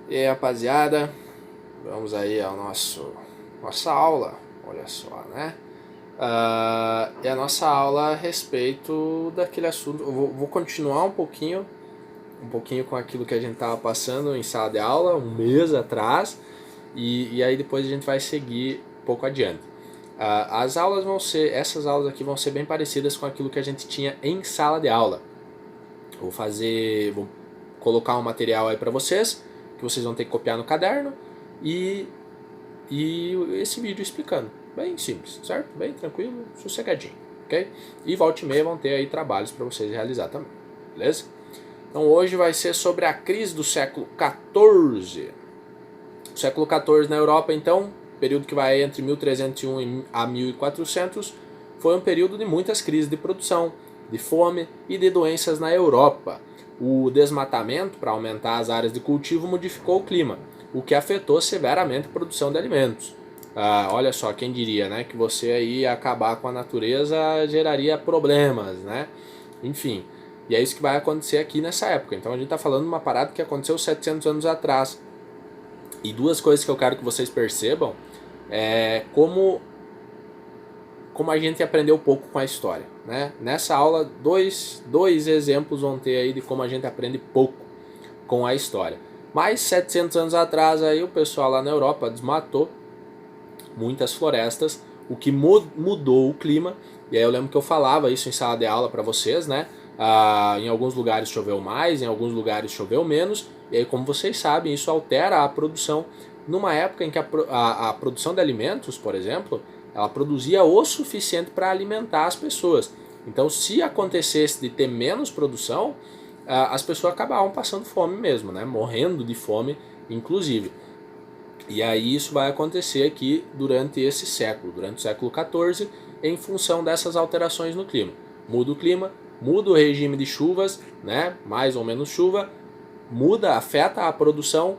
E aí, rapaziada, vamos aí ao nossa aula, olha só, né? E a nossa aula a respeito daquele assunto, eu vou continuar um pouquinho com aquilo que a gente estava passando em sala de aula, um mês atrás, e aí depois a gente vai seguir um pouco adiante. Essas aulas aqui vão ser bem parecidas com aquilo que a gente tinha em sala de aula. Vou colocar um material aí para vocês, que vocês vão ter que copiar no caderno, e esse vídeo explicando. Bem simples, certo? Bem tranquilo, sossegadinho, ok? E volta e meia vão ter aí trabalhos para vocês realizar também, beleza? Então hoje vai ser sobre a crise do século XIV. O século XIV na Europa, então, período que vai entre 1301 a 1400, foi um período de muitas crises de produção, de fome e de doenças na Europa. O desmatamento para aumentar as áreas de cultivo modificou o clima, o que afetou severamente a produção de alimentos. Olha só, quem diria, né, que você aí acabar com a natureza geraria problemas, né? Enfim, e é isso que vai acontecer aqui nessa época. Então a gente está falando de uma parada que aconteceu 700 anos atrás. E duas coisas que eu quero que vocês percebam é como a gente aprendeu pouco com a história, né? Nessa aula, dois exemplos vão ter aí de como a gente aprende pouco com a história. Mas 700 anos atrás aí o pessoal lá na Europa desmatou muitas florestas, o que mudou o clima. E aí eu lembro que eu falava isso em sala de aula para vocês, né? Em alguns lugares choveu mais, em alguns lugares choveu menos. E aí, como vocês sabem, isso altera a produção. Numa época em que a produção de alimentos, por exemplo, ela produzia o suficiente para alimentar as pessoas. Então, se acontecesse de ter menos produção, as pessoas acabavam passando fome mesmo, né? Morrendo de fome, inclusive. E aí isso vai acontecer aqui durante esse século, durante o século XIV, em função dessas alterações no clima. Muda o clima, muda o regime de chuvas, né? Mais ou menos chuva, afeta a produção,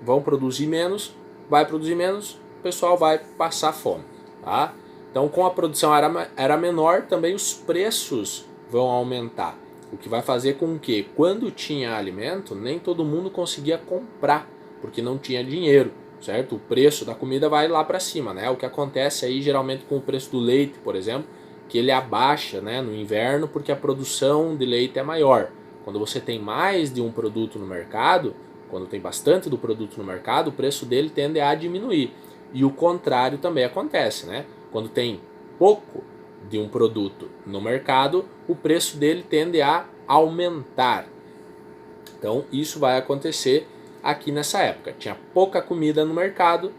vão produzir menos, vai produzir menos, o pessoal vai passar fome, tá? Então, com a produção era menor, também os preços vão aumentar, o que vai fazer com que, quando tinha alimento, nem todo mundo conseguia comprar, porque não tinha dinheiro, certo? O preço da comida vai lá para cima, né? O que acontece aí geralmente com o preço do leite, por exemplo, que ele abaixa, né, no inverno, porque a produção de leite é maior. Quando você tem mais de um produto no mercado, quando tem bastante do produto no mercado, o preço dele tende a diminuir. E o contrário também acontece, né? Quando tem pouco de um produto no mercado, o preço dele tende a aumentar. Então isso vai acontecer aqui nessa época. Tinha pouca comida no mercado,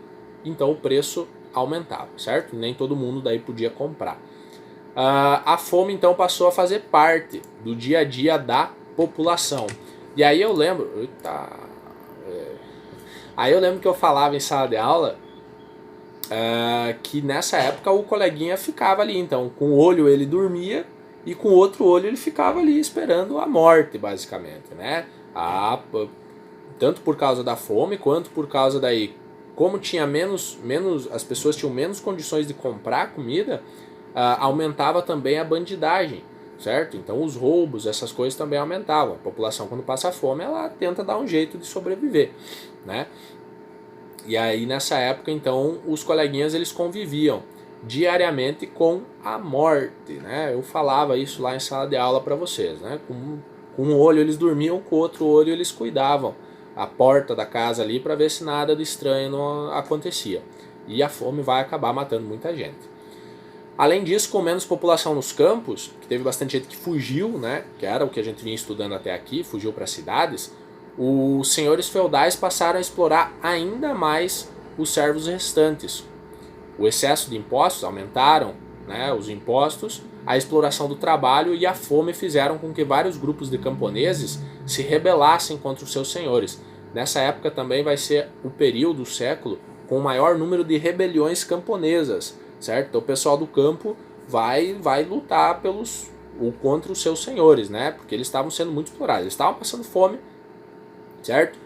então o preço aumentava, certo? Nem todo mundo daí podia comprar. A fome então passou a fazer parte do dia a dia da população. E aí eu lembro, aí eu lembro que eu falava em sala de aula que nessa época o coleguinha ficava ali, então com o olho ele dormia e com o outro olho ele ficava ali esperando a morte, basicamente, né? Tanto por causa da fome quanto por causa daí, como tinha menos as pessoas tinham menos condições de comprar comida, aumentava também a bandidagem, certo? Então os roubos, essas coisas também aumentavam. A população, quando passa fome, ela tenta dar um jeito de sobreviver, né? E aí nessa época, então, os coleguinhas eles conviviam diariamente com a morte, né? Eu falava isso lá em sala de aula para vocês, né? Com um olho eles dormiam, com o outro olho eles cuidavam a porta da casa ali para ver se nada de estranho não acontecia. E a fome vai acabar matando muita gente. Além disso, com menos população nos campos, que teve bastante gente que fugiu, né? Que era o que a gente vinha estudando até aqui, fugiu para cidades. Os senhores feudais passaram a explorar ainda mais os servos restantes. O excesso de impostos aumentaram, né, os impostos, a exploração do trabalho e a fome fizeram com que vários grupos de camponeses se rebelassem contra os seus senhores. Nessa época também vai ser o período, o século, com o maior número de rebeliões camponesas, certo? Então o pessoal do campo vai lutar contra os seus senhores, né? Porque eles estavam sendo muito explorados, eles estavam passando fome, certo?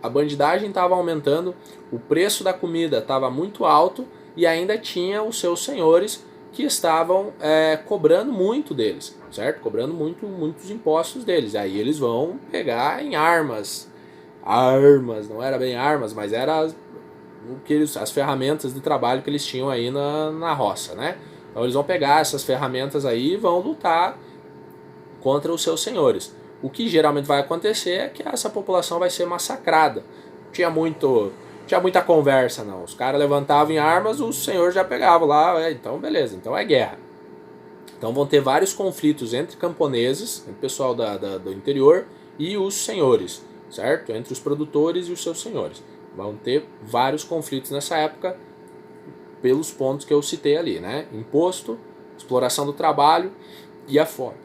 A bandidagem estava aumentando, o preço da comida estava muito alto e ainda tinha os seus senhores que estavam cobrando muito deles, certo? Cobrando muitos impostos deles. Aí eles vão pegar em armas armas, não era bem armas, mas era as ferramentas de trabalho que eles tinham aí na roça, né? Então eles vão pegar essas ferramentas aí e vão lutar contra os seus senhores. O que geralmente vai acontecer é que essa população vai ser massacrada. Tinha muita conversa, não. Os caras levantavam em armas, os senhores já pegavam lá, então beleza, então é guerra. Então vão ter vários conflitos entre camponeses, entre o pessoal do interior e os senhores, certo? Entre os produtores e os seus senhores. Vão ter vários conflitos nessa época pelos pontos que eu citei ali, né? Imposto, exploração do trabalho e a fome.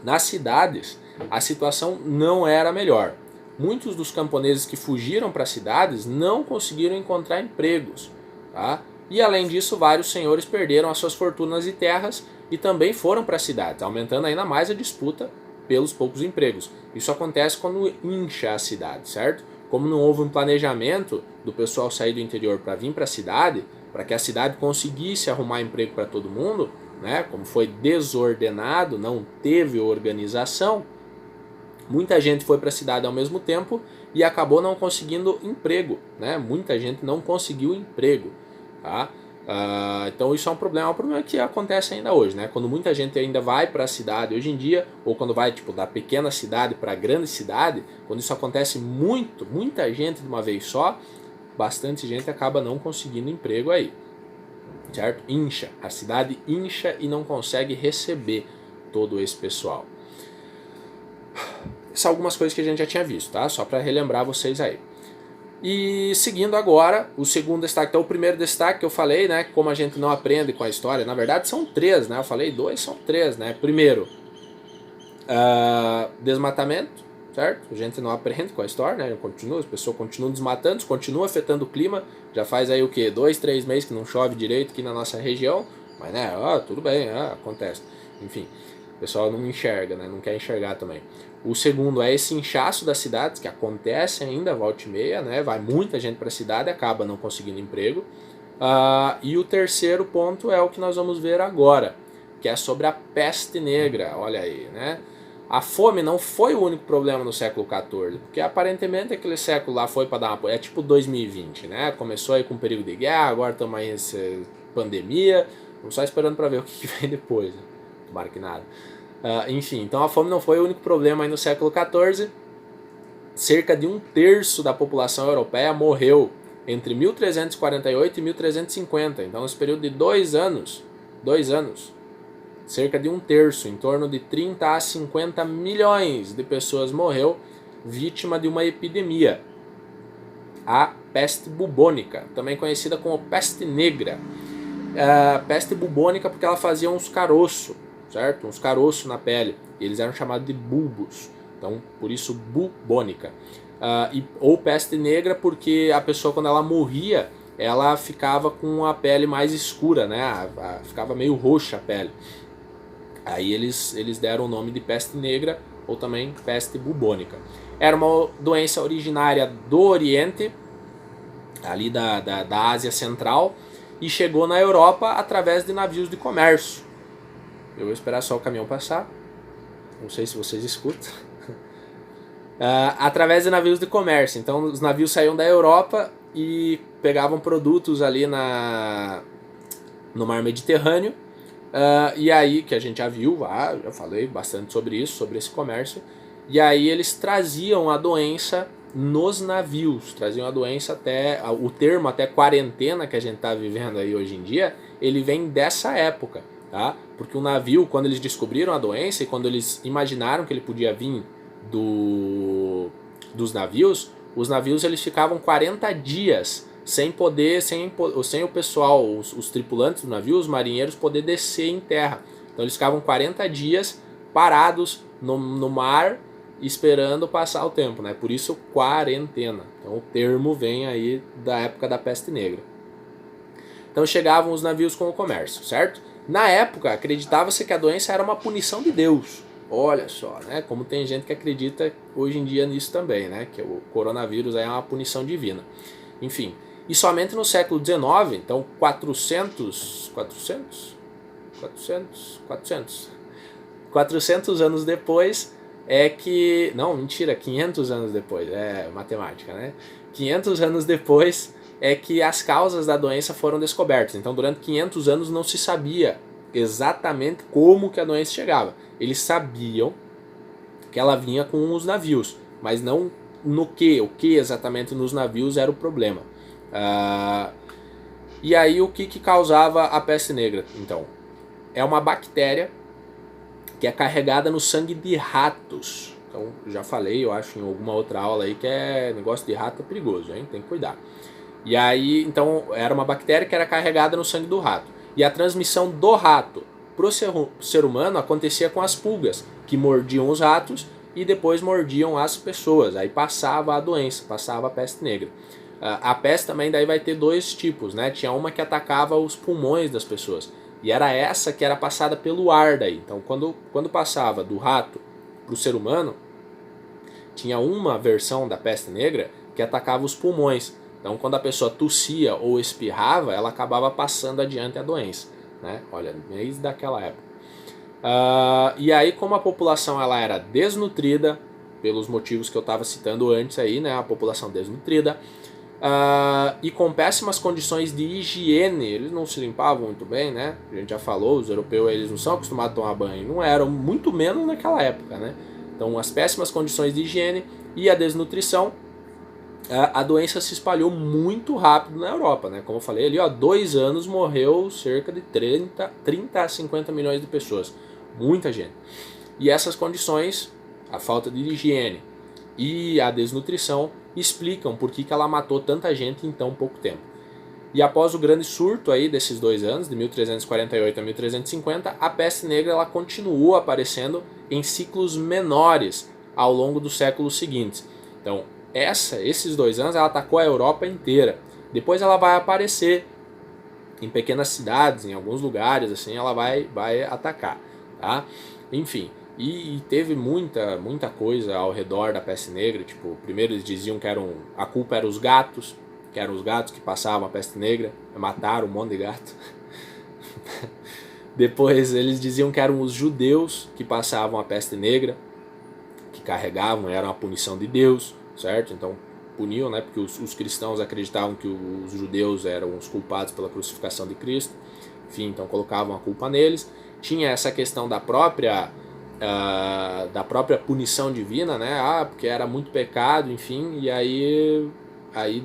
Nas cidades, a situação não era melhor. Muitos dos camponeses que fugiram para as cidades não conseguiram encontrar empregos, tá? E além disso, vários senhores perderam as suas fortunas e terras e também foram para as cidades, aumentando ainda mais a disputa pelos poucos empregos. Isso acontece quando incha a cidade, certo? Como não houve um planejamento do pessoal sair do interior para vir para a cidade, para que a cidade conseguisse arrumar emprego para todo mundo, né? Como foi desordenado, não teve organização, muita gente foi para a cidade ao mesmo tempo e acabou não conseguindo emprego, né? Muita gente não conseguiu emprego, tá? Então isso é um problema que acontece ainda hoje, né? Quando muita gente ainda vai para a cidade hoje em dia, ou quando vai tipo da pequena cidade para a grande cidade, quando isso acontece muita gente de uma vez só, bastante gente acaba não conseguindo emprego aí, certo? Incha, a cidade incha e não consegue receber todo esse pessoal. Essas são algumas coisas que a gente já tinha visto, tá? Só para relembrar vocês aí. E seguindo agora, o segundo destaque, então o primeiro destaque que eu falei, né? Como a gente não aprende com a história, na verdade são 3, né? Eu falei 2, são 3, né? Primeiro, desmatamento, certo? A gente não aprende com a história, né? As pessoas continuam desmatando, isso continua afetando o clima. Já faz aí o quê? 2, 3 meses que não chove direito aqui na nossa região, mas né, tudo bem, acontece. Enfim, o pessoal não enxerga, né? Não quer enxergar também. O segundo é esse inchaço das cidades, que acontece ainda, volta e meia, né? Vai muita gente para a cidade e acaba não conseguindo emprego. E o terceiro ponto é o que nós vamos ver agora, que é sobre a peste negra. Olha aí, né? A fome não foi o único problema no século XIV, porque aparentemente aquele século lá foi para dar uma... É tipo 2020, né? Começou aí com um período de guerra, agora estamos aí em pandemia. Estamos só esperando para ver o que vem depois. Tomara que nada. Enfim, então a fome não foi o único problema aí no século XIV. Cerca de 1/3 da população europeia morreu entre 1348 e 1350. Então, nesse período de 2 anos, cerca de 1/3, em torno de 30 a 50 milhões de pessoas morreu vítima de uma epidemia, a peste bubônica, também conhecida como peste negra. Peste bubônica porque ela fazia uns caroços, certo? Uns caroços na pele. E eles eram chamados de bulbos. Então, por isso, bubônica. Ou peste negra porque a pessoa, quando ela morria, ela ficava com a pele mais escura, né? Ficava meio roxa a pele. Aí eles deram o nome de peste negra ou também peste bubônica. Era uma doença originária do Oriente, ali da Ásia Central, e chegou na Europa através de navios de comércio. Eu vou esperar só o caminhão passar. Não sei se vocês escutam. Através de navios de comércio. Então os navios saíam da Europa e pegavam produtos ali no mar Mediterrâneo. E aí, que a gente já viu, já falei bastante sobre isso, sobre esse comércio. E aí eles traziam a doença nos navios, traziam a doença o termo até quarentena que a gente está vivendo aí hoje em dia, ele vem dessa época, tá? Porque o navio, quando eles descobriram a doença e quando eles imaginaram que ele podia vir dos navios, os navios eles ficavam 40 dias sem o pessoal, os tripulantes do navio, os marinheiros, poder descer em terra. Então eles ficavam 40 dias parados no mar, esperando passar o tempo, né? Por isso quarentena. Então o termo vem aí da época da peste negra. Então chegavam os navios com o comércio, certo? Na época acreditava-se que a doença era uma punição de Deus. Olha só, né? Como tem gente que acredita hoje em dia nisso também, né? Que o coronavírus aí é uma punição divina. Enfim, e somente no século XIX, então 400 anos depois, é que... Não, mentira, 500 anos depois, é matemática, né? 500 anos depois é que as causas da doença foram descobertas. Então, durante 500 anos não se sabia exatamente como que a doença chegava. Eles sabiam que ela vinha com os navios, mas não no que, o que exatamente nos navios era o problema. E aí o que causava a peste negra? Então, é uma bactéria que é carregada no sangue de ratos. Então, já falei, eu acho, em alguma outra aula aí, que negócio de rato é perigoso, hein? Tem que cuidar. E aí, então, era uma bactéria que era carregada no sangue do rato. E a transmissão do rato para o ser humano acontecia com as pulgas, que mordiam os ratos e depois mordiam as pessoas. Aí passava a doença, passava a peste negra. A peste também daí vai ter dois tipos, né? Tinha uma que atacava os pulmões das pessoas. E era essa que era passada pelo ar daí. Então, quando passava do rato para o ser humano, tinha uma versão da peste negra que atacava os pulmões. Então, quando a pessoa tossia ou espirrava, ela acabava passando adiante a doença, né? Olha, desde daquela época. E aí, como a população ela era desnutrida, pelos motivos que eu estava citando antes aí, né? A população desnutrida, e com péssimas condições de higiene, eles não se limpavam muito bem, né? A gente já falou, os europeus eles não são acostumados a tomar banho, não eram, muito menos naquela época, né? Então, as péssimas condições de higiene e a desnutrição, a doença se espalhou muito rápido na Europa, né? Como eu falei ali, 2 anos morreu cerca de 30 a 50 milhões de pessoas. Muita gente. E essas condições, a falta de higiene e a desnutrição, explicam por que ela matou tanta gente em tão pouco tempo. E após o grande surto aí desses 2 anos, de 1348 a 1350, a peste negra ela continuou aparecendo em ciclos menores ao longo dos séculos seguintes. Então, esses 2 anos ela atacou a Europa inteira. Depois ela vai aparecer em pequenas cidades, em alguns lugares, assim, ela vai atacar, tá? Enfim, e teve muita coisa ao redor da peste negra. Tipo, primeiro eles diziam que a culpa era os gatos, que eram os gatos que passavam a peste negra, mataram um monte de gato. Depois eles diziam que eram os judeus que passavam a peste negra, que carregavam, era uma punição de Deus, certo? Então puniam, né? Porque os cristãos acreditavam que os judeus eram os culpados pela crucificação de Cristo. Enfim, então colocavam a culpa neles. Tinha essa questão da própria punição divina, né? Porque era muito pecado, enfim, e aí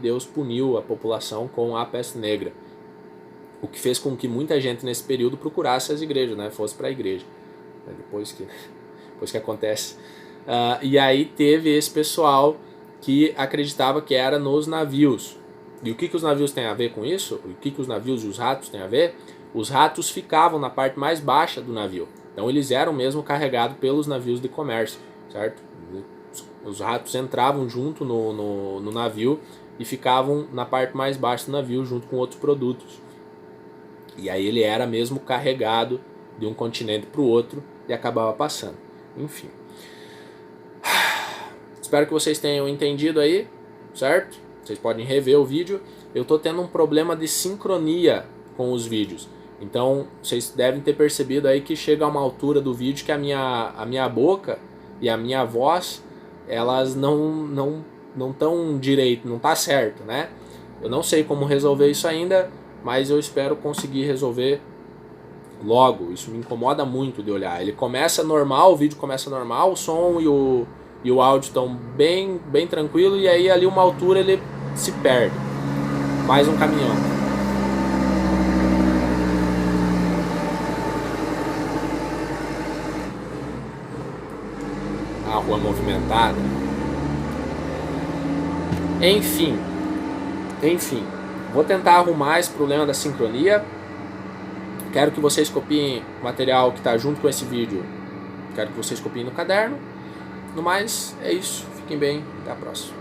Deus puniu a população com a peste negra. O que fez com que muita gente nesse período procurasse as igrejas, né? Fosse para a igreja. Depois que acontece. E aí teve esse pessoal que acreditava que era nos navios. E o que os navios têm a ver com isso? O que os navios e os ratos têm a ver? Os ratos ficavam na parte mais baixa do navio. Então eles eram mesmo carregados pelos navios de comércio, certo? Os ratos entravam junto no navio e ficavam na parte mais baixa do navio junto com outros produtos. E aí ele era mesmo carregado de um continente para o outro e acabava passando. Enfim. Espero que vocês tenham entendido aí, certo? Vocês podem rever o vídeo. Eu estou tendo um problema de sincronia com os vídeos. Então, vocês devem ter percebido aí que chega a uma altura do vídeo que a minha boca e a minha voz, elas não estão direito, não tá certo, né? Eu não sei como resolver isso ainda, mas eu espero conseguir resolver logo. Isso me incomoda muito de olhar. Ele começa normal, o vídeo começa normal, o som e o áudio estão bem tranquilo, e aí ali uma altura ele se perde. Mais um caminhão. A rua movimentada. Enfim. Vou tentar arrumar esse problema da sincronia. Quero que vocês copiem o material que está junto com esse vídeo. Quero que vocês copiem no caderno. No mais, é isso. Fiquem bem. Até a próxima.